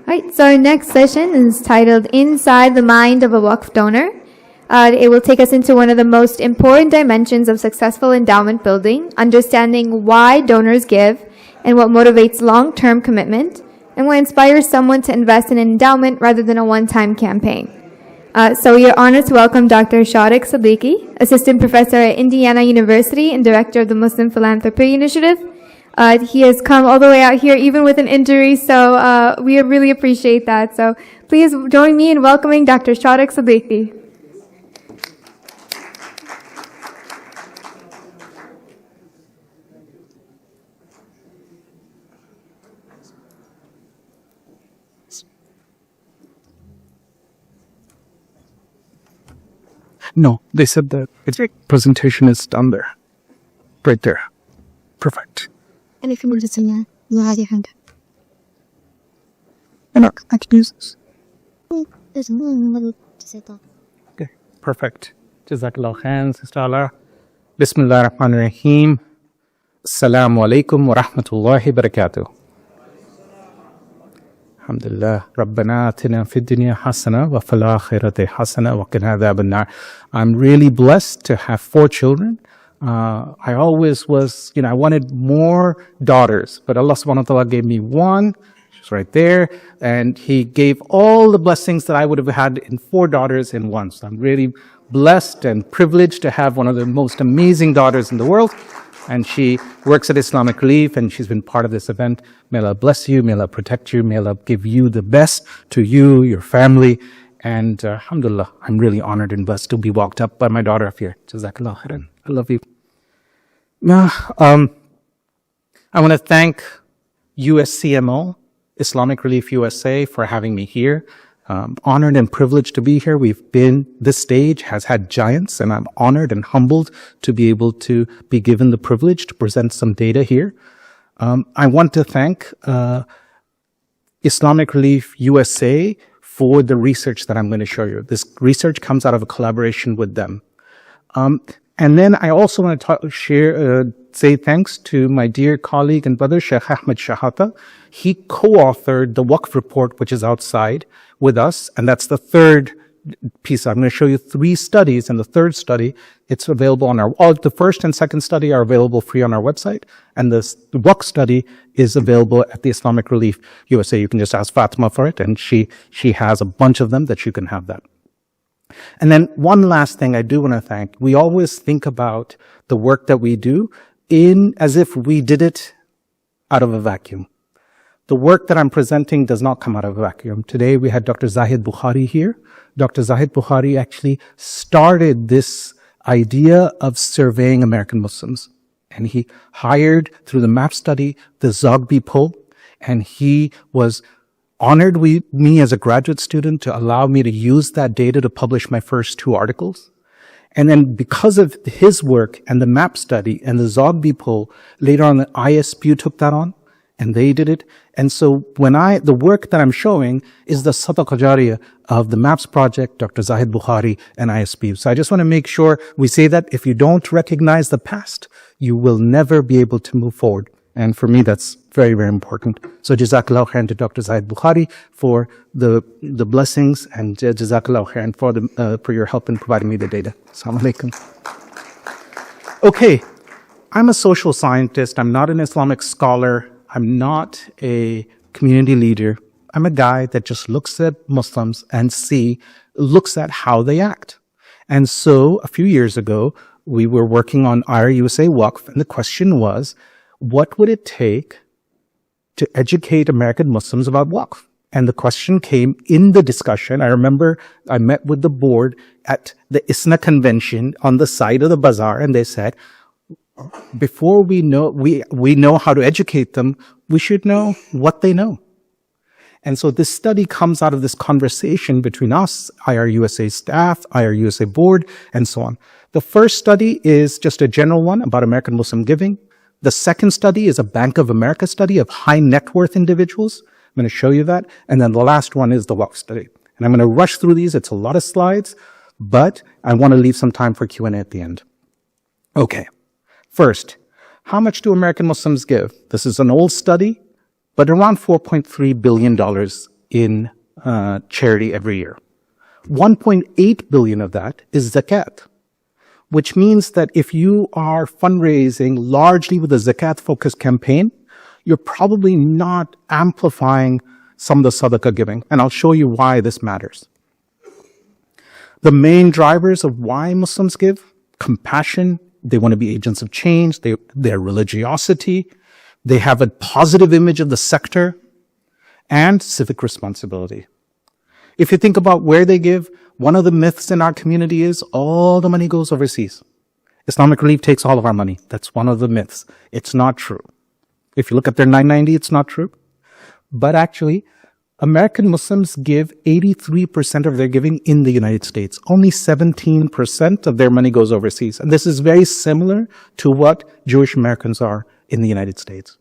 Right, so our next session is titled Inside the Mind of a Waqf Donor. It will take us into one of the most important dimensions of successful endowment building, understanding why donors give and what motivates long-term commitment, and what inspires someone to invest in an endowment rather than a one-time campaign. So we are honored to welcome Dr. Shariq Siddiqi, Assistant Professor at Indiana University and Director of the Muslim Philanthropy Initiative. He has come all the way out here even with an injury, so we really appreciate that. So please join me in welcoming Dr. Shariq Siddiqi. No, they said that its presentation is done there. Right there. Perfect. أنا في مدرسة وهذه عندها. I can use this. Okay, perfect. Jazakallah khair, Sister Allah. Bismillah ar-Rahman ar-Rahim. Assalamu alaikum wa rahmatullahi wa barakatuh. Alhamdulillah. Rabbana atina fid dunya hasana wa fil akhirati hasana wa qina adhaban nar. I'm really blessed to have 4 children. I always was, I wanted more daughters, but Allah subhanahu wa ta'ala gave me one. She's right there. And He gave all the blessings that I would have had in 4 daughters in one. So I'm really blessed and privileged to have one of the most amazing daughters in the world. And she works at Islamic Relief, and she's been part of this event. May Allah bless you. May Allah protect you. May Allah give you the best to you, your family. And alhamdulillah, I'm really honored and blessed to be walked up by my daughter up here. Jazakallah khairan. I love you. I want to thank USCMO, Islamic Relief USA, for having me here. Honored and privileged to be here. This stage has had giants, and I'm honored and humbled to be able to be given the privilege to present some data here. I want to thank Islamic Relief USA for the research that I'm going to show you. This research comes out of a collaboration with them. And then I also want to say thanks to my dear colleague and brother, Sheikh Ahmed Shahata. He co-authored the Waqf report, which is outside with us. And that's the third piece. I'm going to show you 3 studies. And the third study, it's available on the first and second study are available free on our website. And the Waqf study is available at the Islamic Relief USA. You can just ask Fatima for it. And she has a bunch of them that you can have that. And then one last thing I do want to thank. We always think about the work that we do as if we did it out of a vacuum. The work that I'm presenting does not come out of a vacuum. Today we had Dr. Zahid Bukhari here. Dr. Zahid Bukhari actually started this idea of surveying American Muslims. And he hired, through the MAP study, the Zogby poll, and he was honored me as a graduate student to allow me to use that data to publish my first 2 articles. And then because of his work and the MAP study and the Zogby poll, later on the ISPU took that on and they did it. And so the work that I'm showing is the Sadaqa Jariyah of the MAPS project, Dr. Zahid Bukhari and ISPU. So I just want to make sure we say that if you don't recognize the past, you will never be able to move forward. And for me, that's very, very important. So Jazakallah khairan to Dr. Zahid Bukhari for the blessings, and Jazakallah khairan for your help in providing me the data. Assalamu alaikum. Okay, I'm a social scientist. I'm not an Islamic scholar. I'm not a community leader. I'm a guy that just looks at Muslims and looks at how they act. And so a few years ago, we were working on IRUSA Waqf, and the question was, what would it take to educate American Muslims about Waqf? And the question came in the discussion. I remember I met with the board at the ISNA convention on the side of the bazaar, and they said, before we know how to educate them, we should know what they know. And so this study comes out of this conversation between us, IRUSA staff, IRUSA board, and so on. The first study is just a general one about American Muslim giving. The second study is a Bank of America study of high net worth individuals. I'm going to show you that. And then the last one is the Waqf study. And I'm going to rush through these. It's a lot of slides, but I want to leave some time for Q&A at the end. Okay. First, how much do American Muslims give? This is an old study, but around $4.3 billion in charity every year. 1.8 billion of that is zakat, which means that if you are fundraising largely with a zakat-focused campaign, you're probably not amplifying some of the sadaqah giving. And I'll show you why this matters. The main drivers of why Muslims give: compassion, they want to be agents of change, their religiosity, they have a positive image of the sector, and civic responsibility. If you think about where they give, one of the myths in our community is all the money goes overseas. Islamic Relief takes all of our money. That's one of the myths. It's not true. If you look at their 990, it's not true. But actually, American Muslims give 83% of their giving in the United States. Only 17% of their money goes overseas. And this is very similar to what Jewish Americans are in the United States.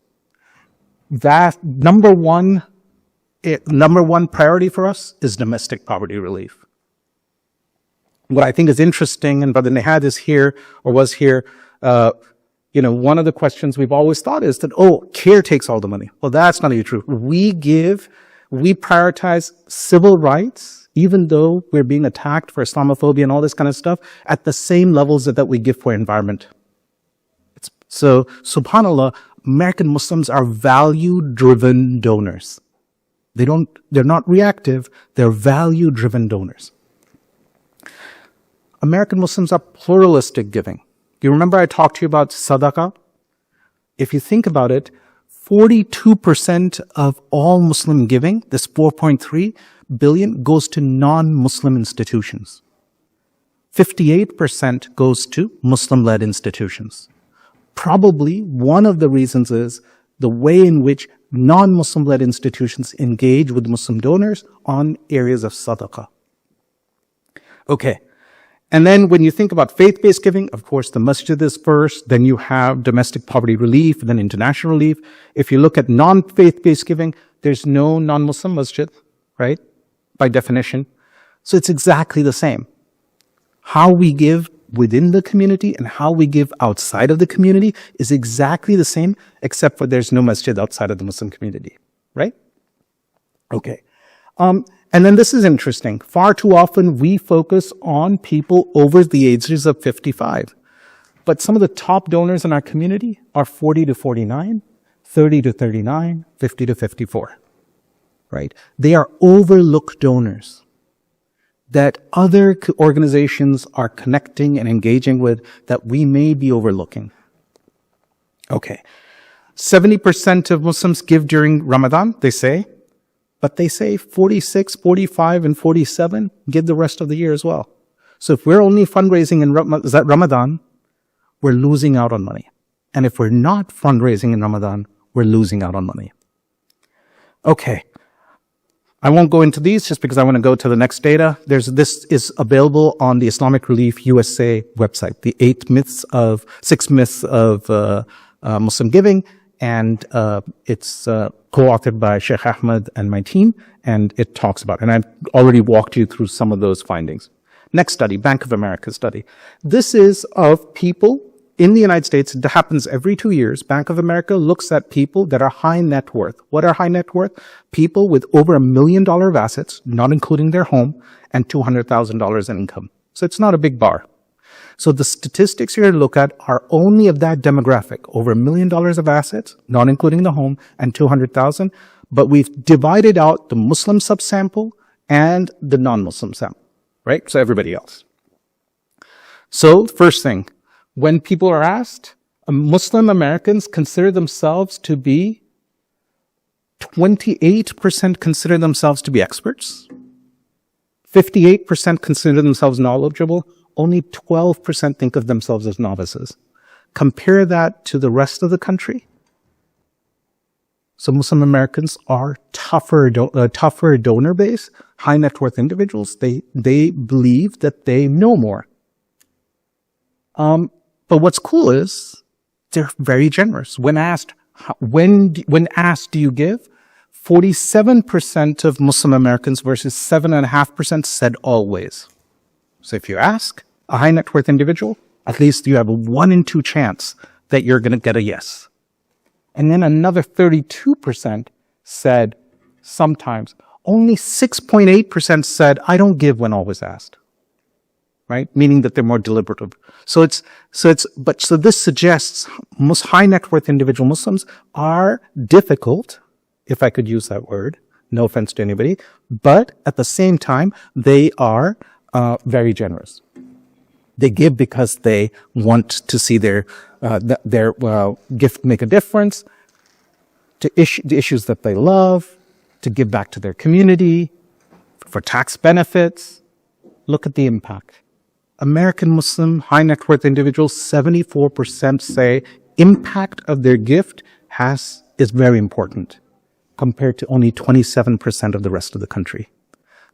That number one priority for us is domestic poverty relief. What I think is interesting, and Brother Nihad is here, or was here, one of the questions we've always thought is that, CARE takes all the money. Well, that's not even true. We prioritize civil rights, even though we're being attacked for Islamophobia and all this kind of stuff, at the same levels that we give for environment. So, subhanAllah, American Muslims are value-driven donors. They're not reactive, they're value-driven donors. American Muslims are pluralistic giving. You remember I talked to you about sadaqah? If you think about it, 42% of all Muslim giving, this 4.3 billion, goes to non-Muslim institutions. 58% goes to Muslim-led institutions. Probably one of the reasons is the way in which non-Muslim-led institutions engage with Muslim donors on areas of sadaqah. Okay. And then when you think about faith-based giving, of course, the masjid is first, then you have domestic poverty relief, and then international relief. If you look at non-faith-based giving, there's no non-Muslim masjid, right? By definition. So it's exactly the same. How we give within the community and how we give outside of the community is exactly the same, except for there's no masjid outside of the Muslim community, right? Okay. And then this is interesting. Far too often we focus on people over the ages of 55. But some of the top donors in our community are 40 to 49, 30 to 39, 50 to 54, right? They are overlooked donors that other organizations are connecting and engaging with that we may be overlooking. Okay. 70% of Muslims give during Ramadan, they say. But they say 46, 45, and 47 give the rest of the year as well. So if we're only fundraising in Ramadan, we're losing out on money. And if we're not fundraising in Ramadan, we're losing out on money. Okay. I won't go into these just because I want to go to the next data. This is available on the Islamic Relief USA website, the 6 myths of Muslim giving. And it's co-authored by Sheikh Ahmed and my team, and it talks about it. And I've already walked you through some of those findings. Next study, Bank of America study. This is of people in the United States. It happens every 2 years. Bank of America looks at people that are high net worth. What are high net worth? People with over $1 million of assets, not including their home, and $200,000 in income. So it's not a big bar. So the statistics you're going to look at are only of that demographic, over $1 million of assets, not including the home, and 200,000. But we've divided out the Muslim subsample and the non-Muslim sample, right? So everybody else. So first thing, when people are asked, Muslim Americans consider themselves to be, 28% consider themselves to be experts, 58% consider themselves knowledgeable, only 12% think of themselves as novices. Compare that to the rest of the country. So Muslim Americans are tougher donor base, high net worth individuals. They believe that they know more. But what's cool is they're very generous. When asked, do you give? 47% of Muslim Americans versus 7.5% said always. So if you ask a high net worth individual, at least you have a 1 in 2 chance that you're going to get a yes. And then another 32% said sometimes, Only 6.8% said, I don't give when always asked. Right? Meaning that they're more deliberative. So this suggests most high net worth individual Muslims are difficult, if I could use that word, no offense to anybody, but at the same time, they are very generous. They give because they want to see their gift make a difference, to the issues that they love, to give back to their community, for tax benefits. Look at the impact. American Muslim high net worth individuals, 74% say impact of their gift is very important, compared to only 27% of the rest of the country.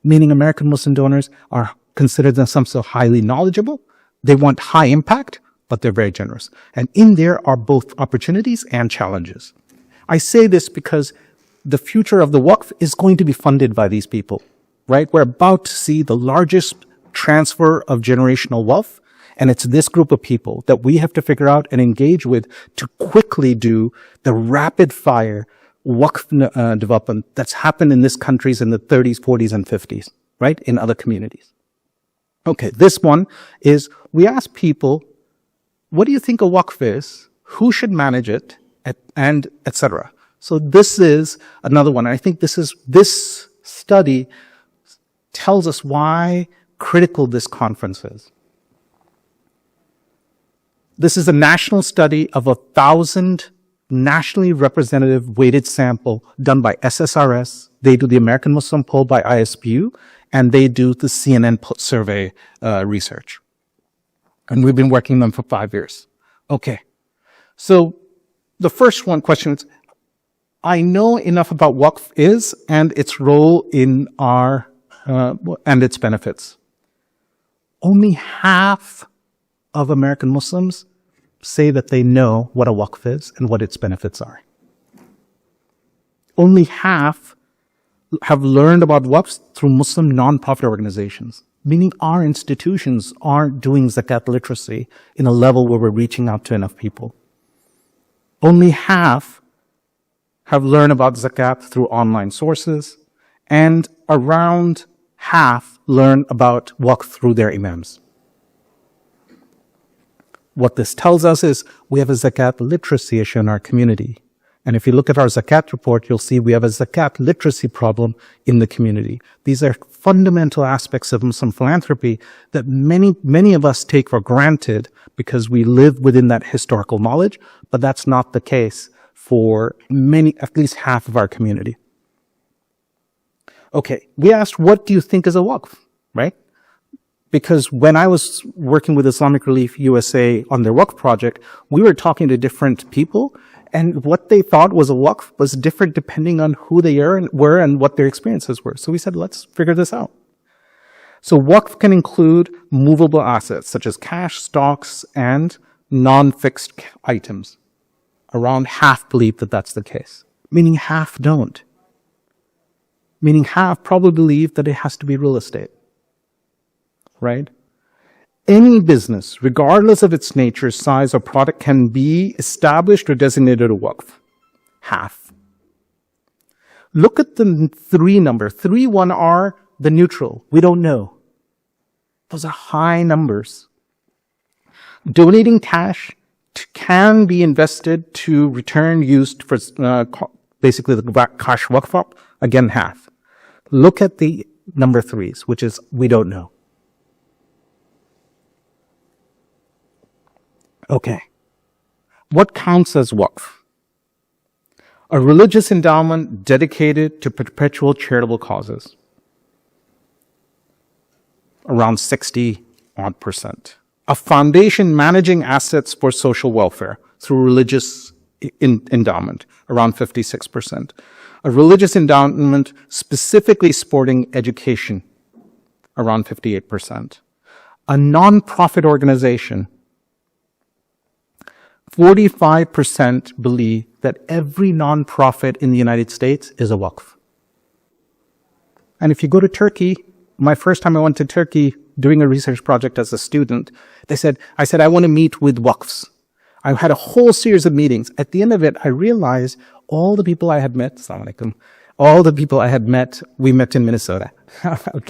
Meaning American Muslim donors are considered themselves so highly knowledgeable. They want high impact, but they're very generous. And in there are both opportunities and challenges. I say this because the future of the Waqf is going to be funded by these people, right? We're about to see the largest transfer of generational wealth, and it's this group of people that we have to figure out and engage with to quickly do the rapid fire Waqf development that's happened in this countries in the 30s, 40s, and 50s, right? In other communities. Okay, this one is, we ask people, what do you think a Waqf is? Who should manage it? And etc. So this is another one. I think this study tells us why critical this conference is. This is a national study of 1,000 nationally representative weighted sample done by SSRS. They do the American Muslim poll by ISBU, and they do the CNN survey research. And we've been working them for 5 years. Okay. So the first one question is, I know enough about Waqf is and its role in our, and its benefits. Only half of American Muslims say that they know what a Waqf is and what its benefits are. Only half have learned about Waqfs through Muslim non-profit organizations, meaning our institutions aren't doing zakat literacy in a level where we're reaching out to enough people. Only half have learned about zakat through online sources, and around half learn about Waqf through their imams. What this tells us is we have a zakat literacy issue in our community. And if you look at our zakat report, you'll see we have a zakat literacy problem in the community. These are fundamental aspects of Muslim philanthropy that many of us take for granted because we live within that historical knowledge, but that's not the case for at least half of our community. Okay, we asked, what do you think is a Waqf, right? Because when I was working with Islamic Relief USA on their Waqf project, we were talking to different people, and what they thought was a Waqf was different depending on who they were and what their experiences were. So we said, let's figure this out. So Waqf can include movable assets such as cash, stocks, and non-fixed items. Around half believe that that's the case, meaning half don't. Meaning half probably believe that it has to be real estate, right? Any business, regardless of its nature, size, or product, can be established or designated a Waqf. Half. Look at the 3 number. 3, 1 are the neutral. We don't know. Those are high numbers. Donating cash can be invested to return used for basically the cash Waqf. Again, half. Look at the number 3s, which is we don't know. Okay. What counts as Waqf? A religious endowment dedicated to perpetual charitable causes. Around 60-odd%. A foundation managing assets for social welfare through religious endowment. Around 56%. A religious endowment specifically supporting education. Around 58%. A non-profit organization. 45% believe that every non-profit in the United States is a Waqf. And if you go to Turkey, my first time I went to Turkey doing a research project as a student, I said, I want to meet with Waqfs. I had a whole series of meetings. At the end of it, I realized all the people I had met, Assalamu alaikum, all the people I had met, we met in Minnesota. All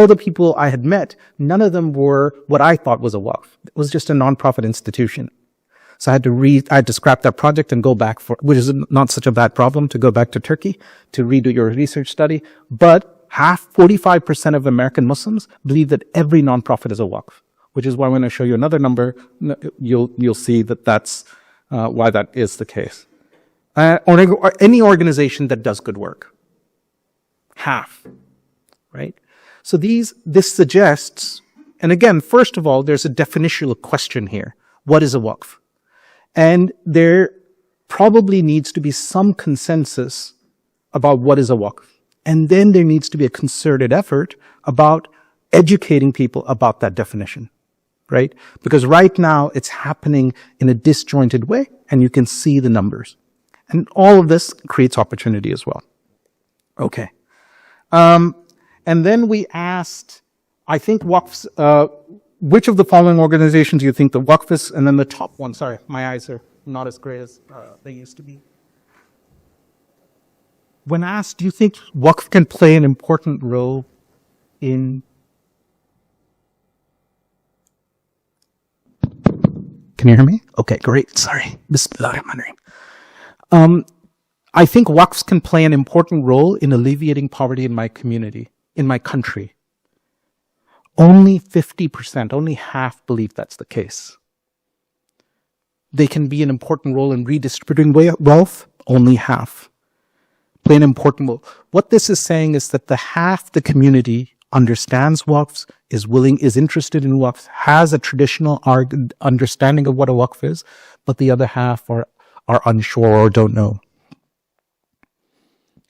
the people I had met, none of them were what I thought was a Waqf. It was just a nonprofit institution. So I had to scrap that project and go back which is not such a bad problem, to go back to Turkey to redo your research study. But 45% of American Muslims believe that every nonprofit is a Waqf, which is why when I show you another number, you'll see that that's why that is the case. Or any organization that does good work. Half, right? So this suggests, and again, first of all, there's a definitional question here. What is a Waqf? And there probably needs to be some consensus about what is a Waqf. And then there needs to be a concerted effort about educating people about that definition, right? Because right now it's happening in a disjointed way, and you can see the numbers. And all of this creates opportunity as well. Okay. And then we asked, I think Waqfs, which of the following organizations do you think the Waqf is? And then the top one, sorry, my eyes are not as gray as they used to be. When asked, do you think Waqf can play an important role in... Can you hear me? Okay, great, sorry. Bismillahirrahmanirrahim. I think Waqfs can play an important role in alleviating poverty in my community, in my country. Only 50%, only half believe that's the case. They can be an important role in redistributing wealth, only half. Play an important role. What this is saying is that the community understands Waqfs, is interested in Waqfs, has a traditional understanding of what a Waqf is, but the other half are unsure or don't know.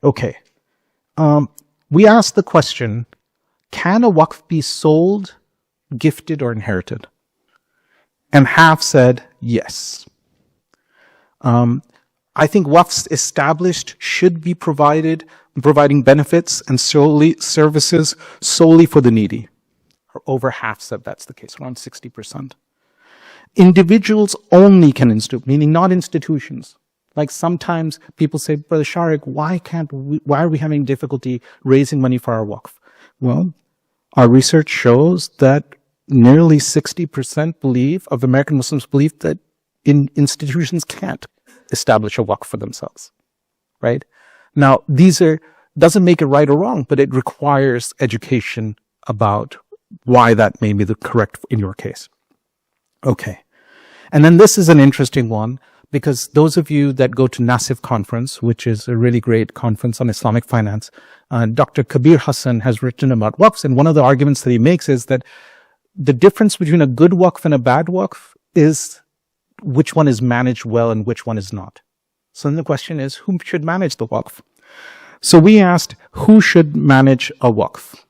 Okay. We asked the question, can a Waqf be sold, gifted, or inherited? And half said yes. I think Waqfs established should be providing benefits and services solely for the needy. Or over half said that's the case, around 60%. Individuals only can institute, meaning not institutions. Like sometimes people say, Brother Shariq, why are we having difficulty raising money for our Waqf? Well, our research shows that nearly 60% of American Muslims believe that institutions can't establish a Waqf for themselves, right? Now, doesn't make it right or wrong, but it requires education about why that may be the correct in your case. Okay. And then this is an interesting one, because those of you that go to NASIF conference, which is a really great conference on Islamic finance, Dr. Kabir Hassan has written about Waqfs, and one of the arguments that he makes is that the difference between a good Waqf and a bad Waqf is which one is managed well and which one is not. So then the question is, who should manage the Waqf? So we asked, who should manage a Waqf?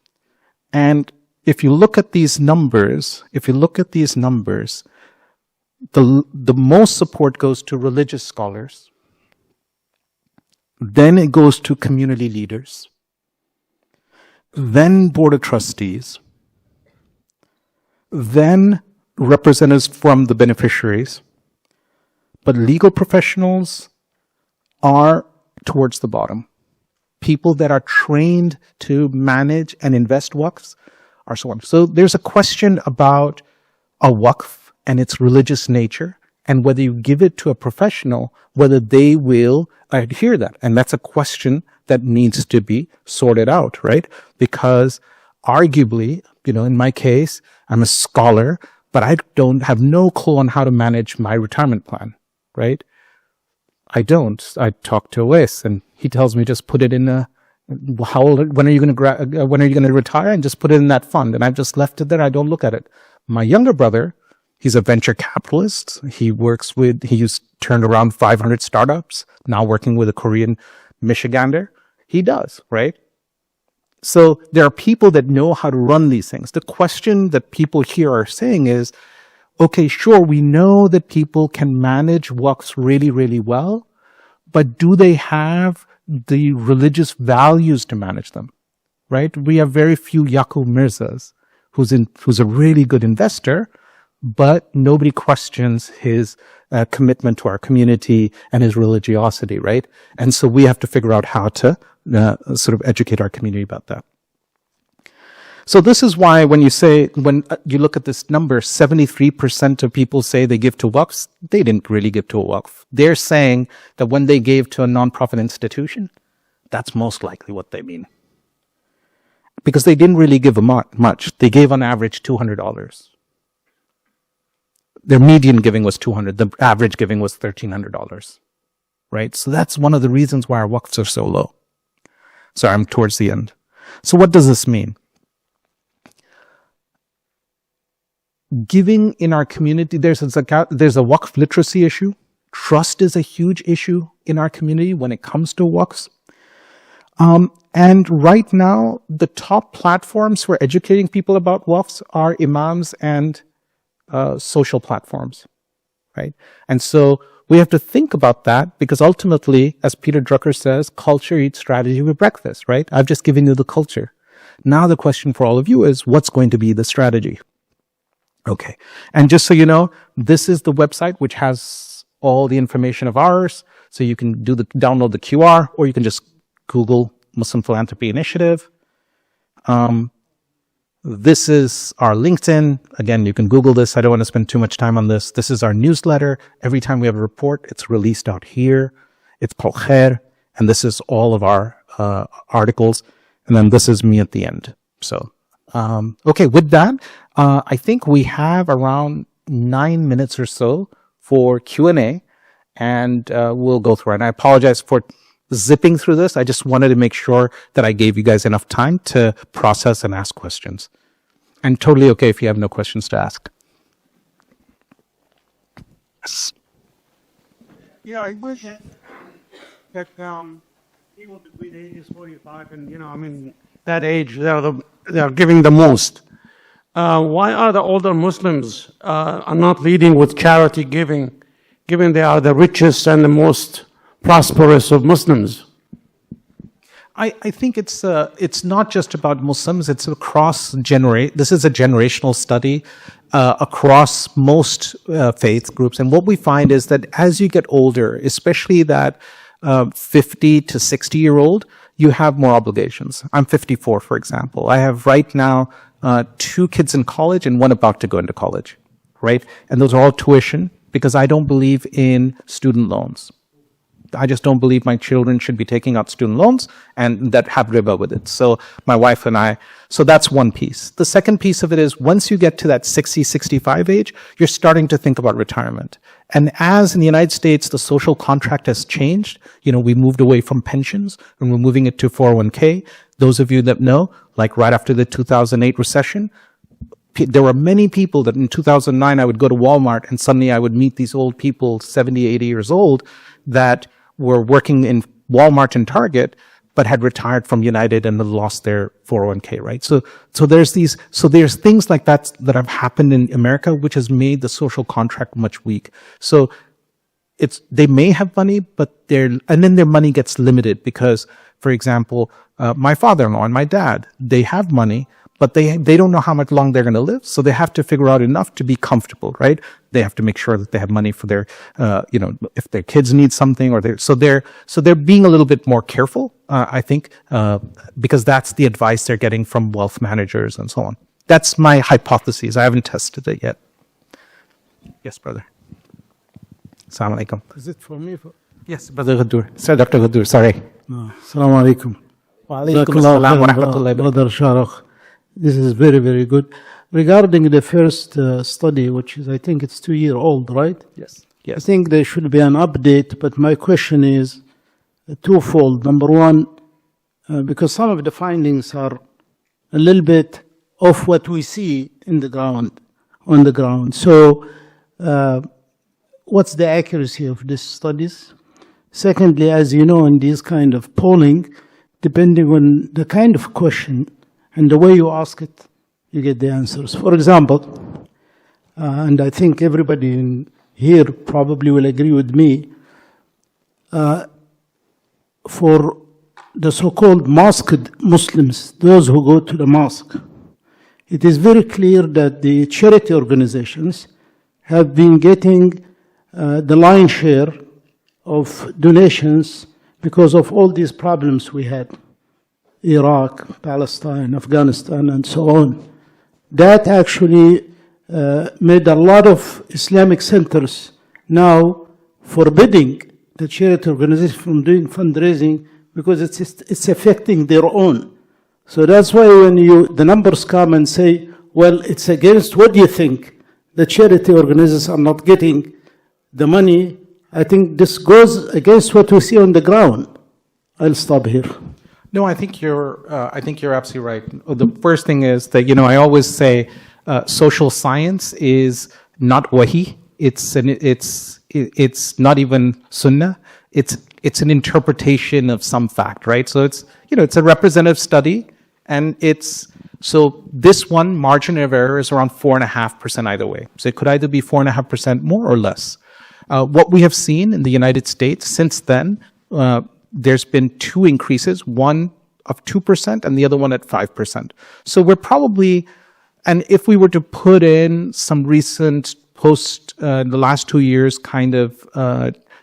And if you look at these numbers, the most support goes to religious scholars. Then it goes to community leaders. Then board of trustees. Then representatives from the beneficiaries. But legal professionals are towards the bottom. People that are trained to manage and invest Waqfs are so on. So there's a question about a Waqf and its religious nature, and whether you give it to a professional, whether they will adhere that. And that's a question that needs to be sorted out, right? Because arguably, in my case, I'm a scholar, but I don't have no clue on how to manage my retirement plan, right? I don't. I talk to Awais, and he tells me just put it in when are you going to retire, and just put it in that fund. And I've just left it there. I don't look at it. My younger brother, he's a venture capitalist. He turned around 500 startups, now working with a Korean Michigander. He does, right? So there are people that know how to run these things. The question that people here are saying is, okay, sure, we know that people can manage Waqfs really, really well, but do they have the religious values to manage them, right? We have very few Yaqub Mirzas who's a really good investor, but nobody questions his commitment to our community and his religiosity, right? And so we have to figure out how to sort of educate our community about that. So this is why when you look at this number, 73% of people say they give to Waqfs, they didn't really give to a Waqf. They're saying that when they gave to a nonprofit institution, that's most likely what they mean. Because they didn't really give much. They gave on average $200. Their median giving was $200. The average giving was $1,300. Right? So that's one of the reasons why our Waqfs are so low. So I'm towards the end. So what does this mean? Giving in our community, there's a Waqf literacy issue. Trust is a huge issue in our community when it comes to Waqfs. And right now, the top platforms for educating people about Waqfs are imams and social platforms, right? And so we have to think about that because ultimately, as Peter Drucker says, culture eats strategy with breakfast, right? I've just given you the culture. Now the question for all of you is, what's going to be the strategy? Okay. And just so you know, this is the website which has all the information of ours. So you can download the QR, or you can just Google Muslim Philanthropy Initiative. This is our LinkedIn. Again, you can Google this. I don't want to spend too much time on this. This is our newsletter. Every time we have a report, it's released out here. It's called Khair. And this is all of our articles. And then this is me at the end. So, okay, with that, I think we have around 9 minutes or so for Q&A, and we'll go through it. And I apologize for zipping through this. I just wanted to make sure that I gave you guys enough time to process and ask questions. And totally okay if you have no questions to ask. Yes. Yeah, I wish that people between ages 45 and, that age, they are giving the most. Why are the older Muslims are not leading with charity giving, given they are the richest and the most prosperous of Muslims? I think it's not just about Muslims. It's across this is a generational study across most faith groups. And what we find is that as you get older, especially that 50 to 60-year-old, you have more obligations. I'm 54, for example. I have right now 2 kids in college and 1 about to go into college, right? And those are all tuition because I don't believe in student loans. I just don't believe my children should be taking out student loans and that have riba with it. So my wife and I, so that's one piece. The second piece of it is once you get to that 60, 65 age, you're starting to think about retirement. And as in the United States, the social contract has changed. We moved away from pensions and we're moving it to 401k. Those of you that know, like right after the 2008 recession, there were many people that in 2009, I would go to Walmart and suddenly I would meet these old people, 70, 80 years old, that were working in Walmart and Target, but had retired from United and had lost their 401k, right? So there's things like that have happened in America, which has made the social contract much weak. So they may have money, but and then their money gets limited because, for example, my father-in-law and my dad, they have money, but they don't know how much long they're going to live. So they have to figure out enough to be comfortable, right? They have to make sure that they have money for their, if their kids need something so they're being a little bit more careful, I think, because that's the advice they're getting from wealth managers and so on. That's my hypothesis. I haven't tested it yet. Yes, brother. Assalamu alaikum. Is it for me? Yes, Brother Ghadur. Sir, Dr. Ghadur, sorry. Assalamu alaikum. Wa alaikum assalam wa rahmatullahi. Brother Shariq, this is very, very good. Regarding the first study, which is, I think it's 2-year old, right? Yes. I think there should be an update, but my question is twofold. Number one, because some of the findings are a little bit of what we see on the ground. So, what's the accuracy of these studies? Secondly, as you know, in these kind of polling, depending on the kind of question and the way you ask it, you get the answers. For example, and I think everybody in here probably will agree with me, for the so-called mosqued Muslims, those who go to the mosque, it is very clear that the charity organizations have been getting the lion's share of donations because of all these problems we had. Iraq, Palestine, Afghanistan, and so on. That actually made a lot of Islamic centers now forbidding the charity organization from doing fundraising because it's affecting their own. So that's why when the numbers come and say, well, it's against, what do you think? The charity organizations are not getting the money. I think this goes against what we see on the ground. I'll stop here. No, I think you're absolutely right. The first thing is that, I always say social science is not wahi. It's not even sunnah. It's an interpretation of some fact, right? So it's a representative study, and so this one margin of error is around 4.5% either way. So it could either be 4.5% more or less. What we have seen in the United States since then, there's been two increases, one of 2% and the other one at 5%. So we're probably, and if we were to put in some recent the last 2 years kind of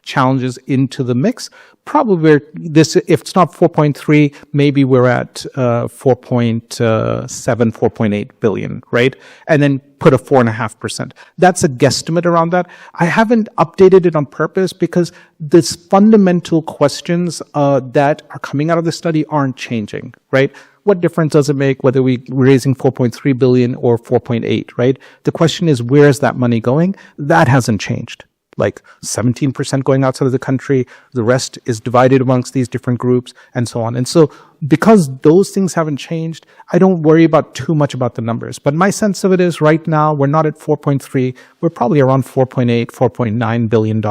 challenges into the mix, probably if it's not 4.3, maybe we're at 4.7, 4.8 billion, right? And then put a 4.5%. That's a guesstimate around that. I haven't updated it on purpose because these fundamental questions that are coming out of the study aren't changing, right? What difference does it make whether we're raising 4.3 billion or 4.8, right? The question is, where is that money going? That hasn't changed. Like 17% going outside of the country, the rest is divided amongst these different groups, and so on. And so because those things haven't changed, I don't worry too much about the numbers. But my sense of it is right now, we're not at 4.3, we're probably around 4.8, $4.9 billion,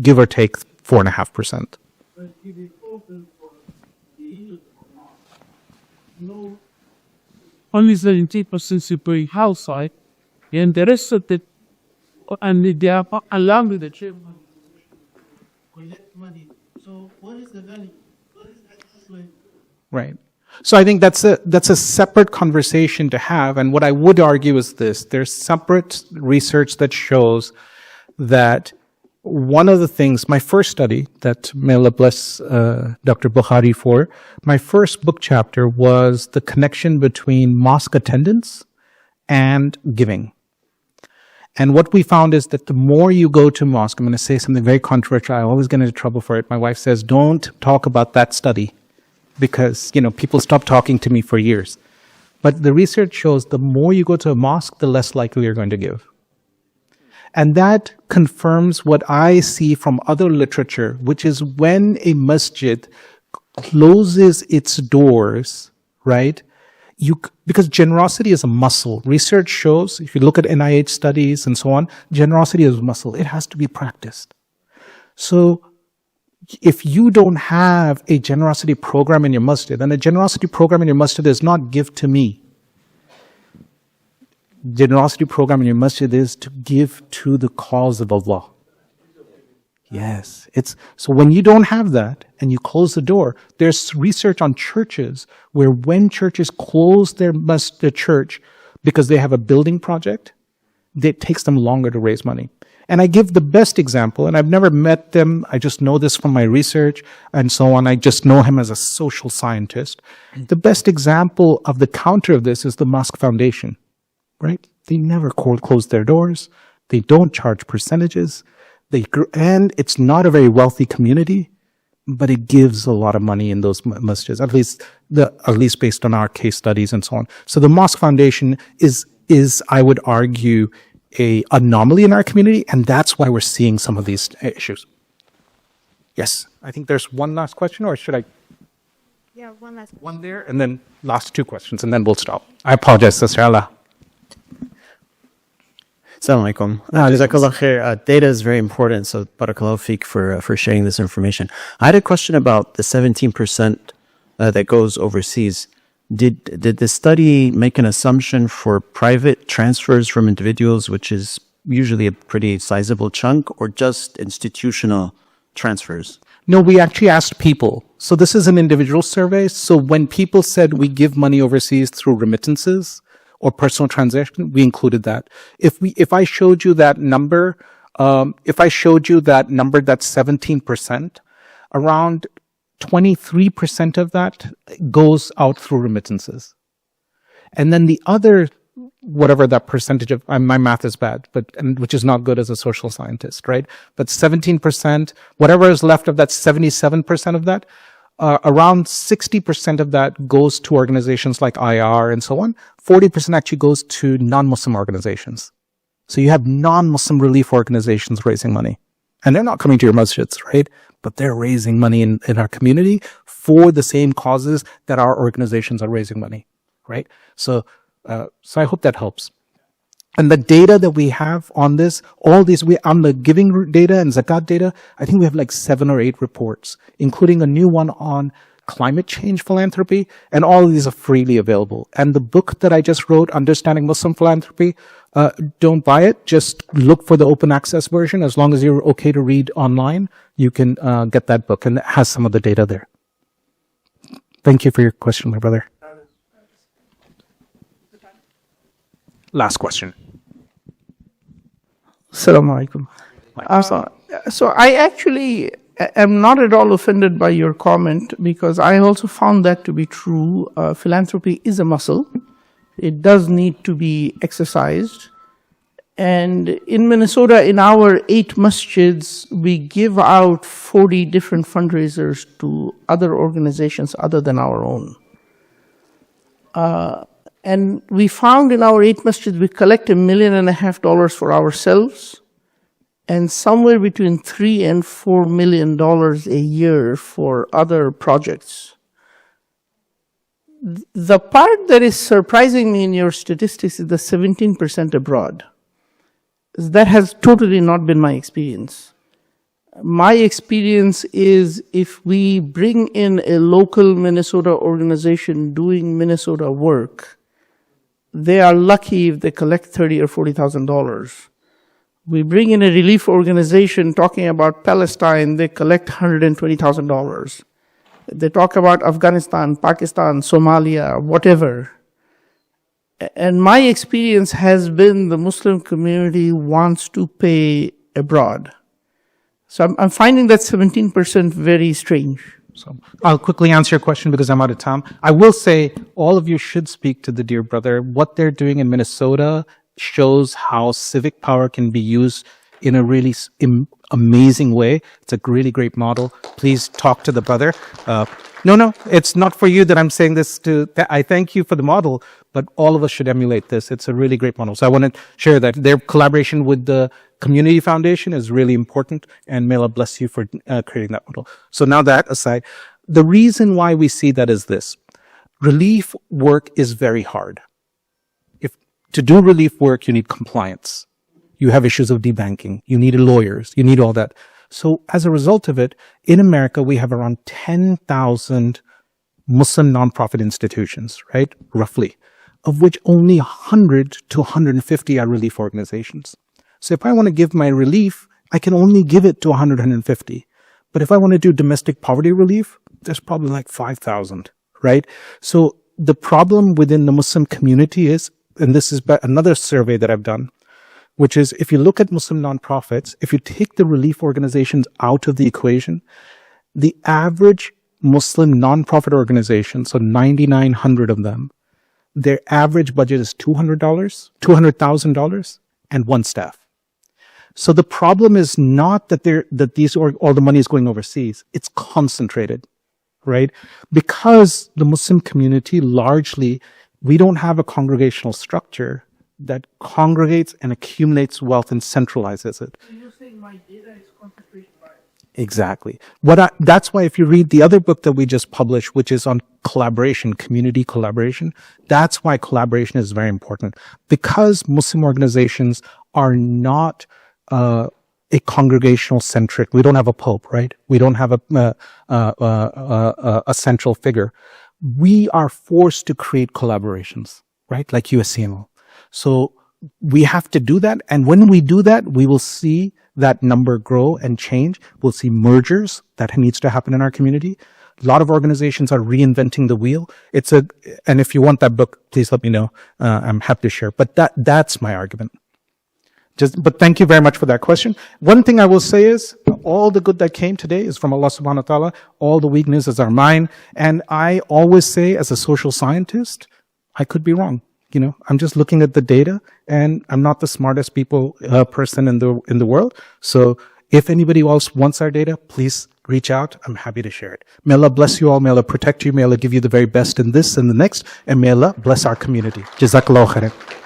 give or take 4.5%. Only 17% super household, and the rest of the and they are along with the trip. Collect money. So what is the value? What is that? Right. So I think that's a separate conversation to have. And what I would argue is this: there's separate research that shows that one of the things, my first study that may Allah bless Dr. Bukhari for, my first book chapter was the connection between mosque attendance and giving. And what we found is that the more you go to mosque, I'm going to say something very controversial, I always get into trouble for it. My wife says, don't talk about that study because, people stop talking to me for years. But the research shows the more you go to a mosque, the less likely you're going to give. And that confirms what I see from other literature, which is when a masjid closes its doors, right? Because generosity is a muscle. Research shows, if you look at NIH studies and so on, generosity is a muscle. It has to be practiced. So if you don't have a generosity program in your masjid, and a generosity program in your masjid is not give to me. Generosity program in your masjid is to give to the cause of Allah. Yes. So when you don't have that and you close the door, there's research on churches where when churches close their church because they have a building project, it takes them longer to raise money. And I give the best example, and I've never met them, I just know this from my research and so on. I just know him as a social scientist. The best example of the counter of this is the Mosque Foundation, right? They never close their doors. They don't charge percentages. And it's not a very wealthy community, but it gives a lot of money in those masjids, at least based on our case studies and so on. So the Mosque Foundation is I would argue, a anomaly in our community, and that's why we're seeing some of these issues. Yes, I think there's one last question, or should I? Yeah, one last question. One there, and then last two questions, and then we'll stop. I apologize, Sister Allah. Assalamu alaikum. Jazakallah khair. Data is very important, so barakallahu feek for sharing this information. I had a question about the 17% that goes overseas. Did the study make an assumption for private transfers from individuals, which is usually a pretty sizable chunk, or just institutional transfers? No, we actually asked people. So this is an individual survey. So when people said we give money overseas through remittances, or personal transaction, we included that. If I showed you that number, that's 17%, around 23% of that goes out through remittances. And then the other, whatever that percentage of, my math is bad, which is not good as a social scientist, right? But 17%, whatever is left of that 77% of that, around 60% of that goes to organizations like IR and so on. 40% actually goes to non-Muslim organizations. So you have non-Muslim relief organizations raising money. And they're not coming to your masjids, right? But they're raising money in our community for the same causes that our organizations are raising money, right? So I hope that helps. And the data that we have on this, on the giving data and zakat data, I think we have like 7 or 8 reports, including a new one on climate change philanthropy, and all of these are freely available. And the book that I just wrote, Understanding Muslim Philanthropy, don't buy it, just look for the open access version. As long as you're okay to read online, you can get that book, and it has some of the data there. Thank you for your question, my brother. Last question. Assalamu alaikum. So I actually am not at all offended by your comment, because I also found that to be true. Philanthropy is a muscle. It does need to be exercised. And in Minnesota, in our 8 masjids, we give out 40 different fundraisers to other organizations other than our own. And we found in our 8 masjids, we collect $1.5 million for ourselves, and somewhere between $3 and $4 million a year for other projects. The part that is surprising me in your statistics is the 17% abroad. That has totally not been my experience. My experience is if we bring in a local Minnesota organization doing Minnesota work, they are lucky if they collect $30,000 or $40,000. We bring in a relief organization talking about Palestine, they collect $120,000. They talk about Afghanistan, Pakistan, Somalia, whatever. And my experience has been the Muslim community wants to pay abroad. So I'm finding that 17% very strange. So I'll quickly answer your question because I'm out of time. I will say all of you should speak to the dear brother. What they're doing in Minnesota shows how civic power can be used in a really amazing way. It's a really great model. Please talk to the brother. No, it's not for you that I'm saying this to. I thank you for the model, but all of us should emulate this. It's a really great model. So I want to share that. Their collaboration with the Community Foundation is really important, and may Allah bless you for creating that model. So now that aside, the reason why we see that is this. Relief work is very hard. To do relief work, you need compliance. You have issues of debanking. You need lawyers. You need all that. So as a result of it, in America, we have around 10,000 Muslim nonprofit institutions, right? Roughly, of which only 100 to 150 are relief organizations. So if I want to give my relief, I can only give it to 100, 150. But if I want to do domestic poverty relief, there's probably like 5,000, right? So the problem within the Muslim community is, and this is another survey that I've done, which is if you look at Muslim nonprofits, if you take the relief organizations out of the equation, the average Muslim nonprofit organization, so 9,900 of them, their average budget is $200,000 and 1 staff. So the problem is not that all the money is going overseas. It's concentrated, right? Because the Muslim community largely, we don't have a congregational structure that congregates and accumulates wealth and centralizes it. So you're saying my data is concentration bias? Exactly. That's why if you read the other book that we just published, which is on collaboration, community collaboration, that's why collaboration is very important. Because Muslim organizations are not a congregational centric. We don't have a pope, right? We don't have a central figure. We are forced to create collaborations, right? Like USCMO. So we have to do that. And when we do that, we will see that number grow and change. We'll see mergers that needs to happen in our community. A lot of organizations are reinventing the wheel. And if you want that book, please let me know. I'm happy to share. But that's my argument. But thank you very much for that question. One thing I will say is, all the good that came today is from Allah subhanahu wa ta'ala. All the weaknesses are mine. And I always say, as a social scientist, I could be wrong. I'm just looking at the data, and I'm not the smartest person in the world. So if anybody else wants our data, please reach out. I'm happy to share it. May Allah bless you all. May Allah protect you. May Allah give you the very best in this and the next. And may Allah bless our community. Jazakallahu khairan.